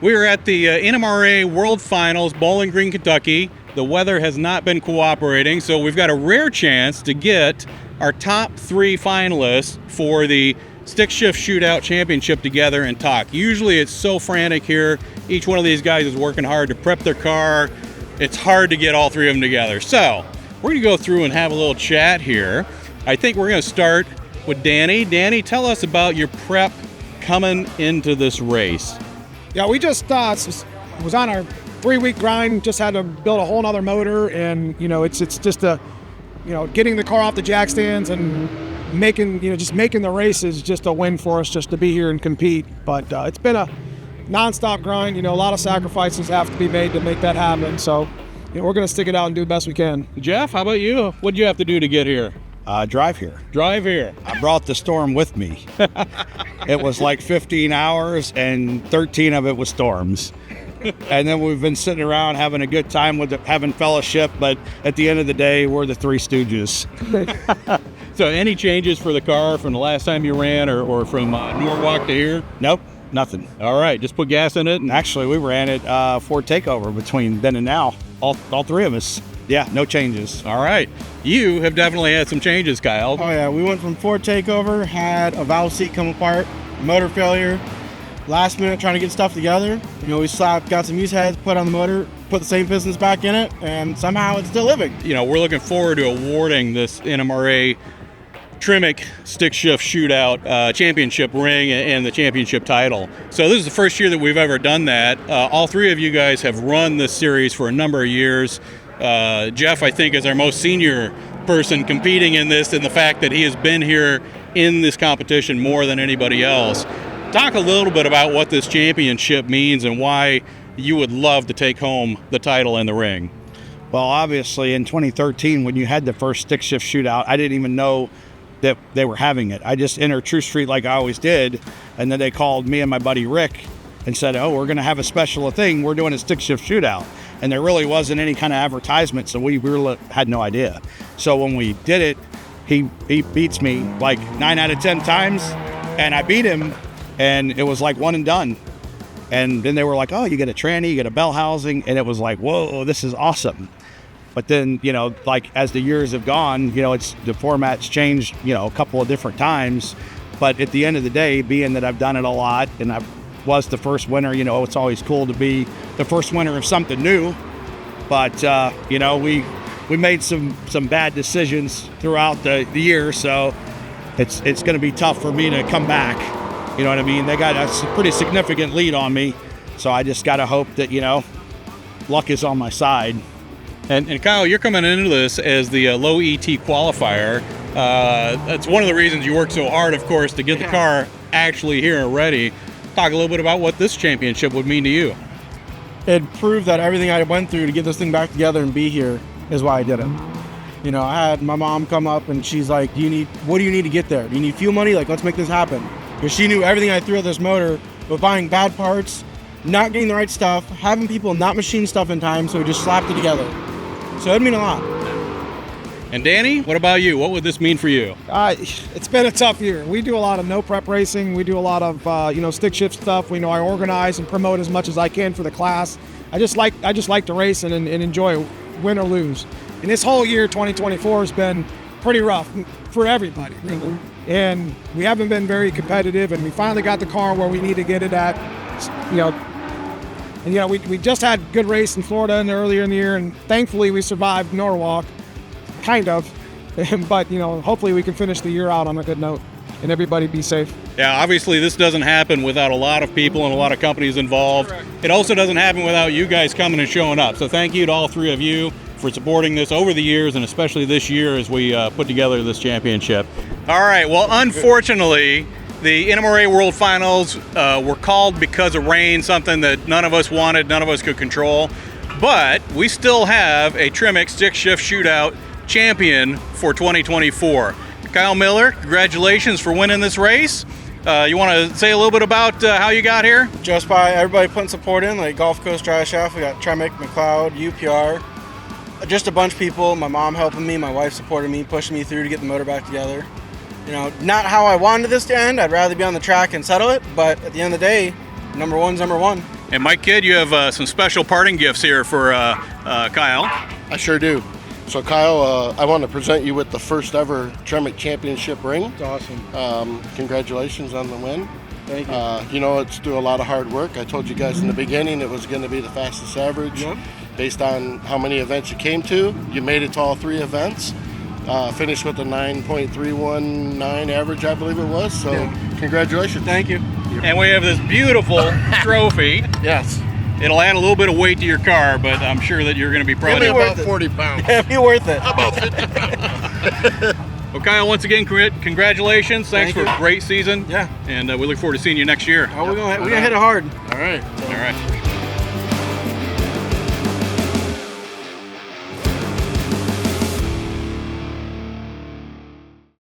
We're at the NMRA World Finals, Bowling Green, Kentucky. The weather has not been cooperating, so we've got a rare chance to get our top 3 finalists for the Stick Shift Shootout Championship together and talk. Usually it's so frantic here. Each one of these guys is working hard to prep their car. It's hard to get all 3 of them together. So we're going to go through and have a little chat here. I think we're going to start with Danny. Danny, tell us about your prep coming into this race. Yeah, we just was on our 3-week grind. Just had to build a whole nother motor, and it's just getting the car off the jack stands and making the race is just a win for us, just to be here and compete. But it's been a nonstop grind. A lot of sacrifices have to be made to make that happen. So we're gonna stick it out and do the best we can. Jeff, how about you? What did you have to do to get here? Drive here. Drive here. I brought the storm with me. It was like 15 hours and 13 of it was storms. And then we've been sitting around having a good time having fellowship, but at the end of the day, we're the Three Stooges. So any changes for the car from the last time you ran or from Norwalk to here? Nope, nothing. All right, just put gas in it. And actually, we ran it Ford Takeover between then and now, all 3 of us. Yeah, no changes. All right. You have definitely had some changes, Kyle. Oh, yeah. We went from Ford Takeover, had a valve seat come apart, motor failure, last minute trying to get stuff together. We got some used heads, put on the motor, put the same pistons back in it, and somehow it's still living. We're looking forward to awarding this NMRA TREMEC Stick Shift Shootout championship ring and the championship title. So this is the first year that we've ever done that. All 3 of you guys have run this series for a number of years. Jeff, I think, is our most senior person competing in this, and the fact that he has been here in this competition more than anybody else. Talk a little bit about what this championship means and why you would love to take home the title and the ring. Well, obviously, in 2013, when you had the first Stick Shift Shootout, I didn't even know that they were having it. I just entered True Street like I always did, and then they called me and my buddy Rick and said, "Oh, we're going to have a special thing. We're doing a Stick Shift Shootout." And there really wasn't any kind of advertisement, so we really had no idea. So when we did it, he beats me like 9 out of 10 times, and I beat him, and it was like one and done. And then they were like, "Oh, you get a tranny, you get a bell housing," and it was like, "Whoa, this is awesome." But then, like as the years have gone, the format's changed, a couple of different times. But at the end of the day, being that I've done it a lot and I was the first winner, it's always cool to be the first winner of something new. But, we made some bad decisions throughout the year, so it's going to be tough for me to come back. You know what I mean? They got a pretty significant lead on me, so I just got to hope that, luck is on my side. And Kyle, you're coming into this as the low ET qualifier. That's one of the reasons you work so hard, of course, to get the car actually here and ready. Talk a little bit about what this championship would mean to you. It proved that everything I went through to get this thing back together and be here is why I did it. I had my mom come up and she's like, what do you need to get there? Do you need fuel money? Like, let's make this happen. Because she knew everything I threw at this motor, but buying bad parts, not getting the right stuff, having people not machine stuff in time, so we just slapped it together. So it'd mean a lot. And Danny, what about you? What would this mean for you? It's been a tough year. We do a lot of no prep racing. We do a lot of stick shift stuff. I organize and promote as much as I can for the class. I just like to race and enjoy, win or lose. And this whole year, 2024, has been pretty rough for everybody, really. And we haven't been very competitive. And we finally got the car where we need to get it at. And we just had a good race in Florida earlier in the year, and thankfully we survived Norwalk. Kind of, but hopefully we can finish the year out on a good note and everybody be safe. Yeah, obviously this doesn't happen without a lot of people and a lot of companies involved. Correct. It also doesn't happen without you guys coming and showing up. So thank you to all 3 of you for supporting this over the years, and especially this year as we put together this championship. All right, well, unfortunately, the NMRA World Finals were called because of rain, something that none of us wanted, none of us could control. But we still have a TREMEC Stick Shift Shootout champion for 2024. Kyle Miller, congratulations for winning this race. You want to say a little bit about how you got here? Just by everybody putting support in, like Gulf Coast Dry Shaft, we got TREMEC, McLeod, UPR, just a bunch of people. My mom helping me, my wife supporting me, pushing me through to get the motor back together. Not how I wanted this to end. I'd rather be on the track and settle it, but at the end of the day, number one's number one. And Mike Kidd, you have some special parting gifts here for Kyle. I sure do. So Kyle, I want to present you with the first ever TREMEC championship ring. It's awesome. Congratulations on the win. Thank you. You know, it's through a lot of hard work. I told you guys in the beginning it was going to be the fastest average. Yep. Based on how many events you came to. You made it to all 3 events. Finished with a 9.319 average, I believe it was. So congratulations. Thank you. And we have this beautiful trophy. Yes. It'll add a little bit of weight to your car, but I'm sure that you're going to be proud Give me of it. about 40 pounds. It'd be worth it. About 50 pounds. Well, Kyle, once again, congratulations. Thanks Thank for you. a great season. Yeah. And we look forward to seeing you next year. Oh, we're gonna hit it hard. All right. All right.